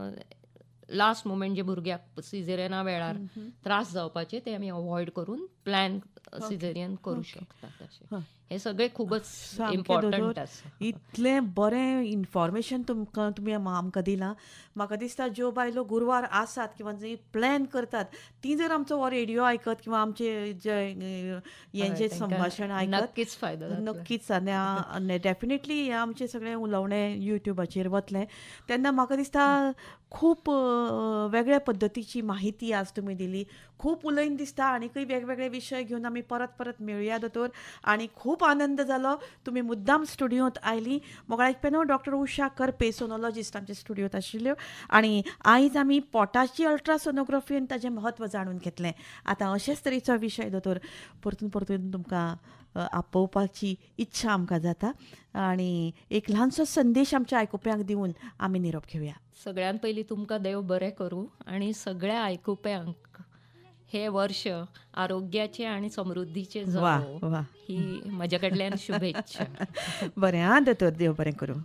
लास्ट मोमेंट जे भुरग्याक सिझेरियना वेळार त्रास जावपाचे ते आमी अवॉयड करून प्लॅन सिझेरियन करू शकतात. अशें हे सगळे खूबच इम्पॉर्टंट आसा. इतलें बरें इन्फॉर्मेशन तुमी आमकां दिलां. म्हाका दिसता ज्यो बायलो गुरवार आसात किंवा जी प्लॅन करतात ती जर आमचो हो रेडिओ आयकत किंवा आमचे जे संभाशण आयकत नक्कीच फायदा नक्कीच. आनी डेफिनेटली हे आमचे सगळे उलोवणे युट्यूबाचेर वतले तेन्ना म्हाका दिसता खूब वेगळ्या पद्दतीची माहिती आज तुमी दिली. खूब उलयन दिसता आनीकय वेगवेगळे विशय घेवन आमी परत मेळुया दोतोर. आनी खूब आनंद जालो तुमी मुद्दाम स्टुडियोंत oily. मोगळायक doctor Usha Karpe sonologist आमच्या स्टुडियोंत आशिल्ल्यो आनी आयज आमी पोटाची अल्ट्रासोनोग्राफी आनी ताचें म्हत्व जाणून घेतलें. आतां अशेंच तरेचो विशय दोतोर परतून तुमकां आपोवपाची इच्छा आमकां जाता आनी एक ल्हानसो संदेश आमच्या आयकुप्यांक दिवन आमी निरोप घेवया. सगळ्यान पयलीं तुमकां देव बरें करूं आनी सगळ्या आयकुप्यांक हे वर्ष आरोग्याचे आणि समृद्धीचे जावो ही म्हज्या कडल्यान शुभेच्छा. बरें दोतोर, देव बरें करूं.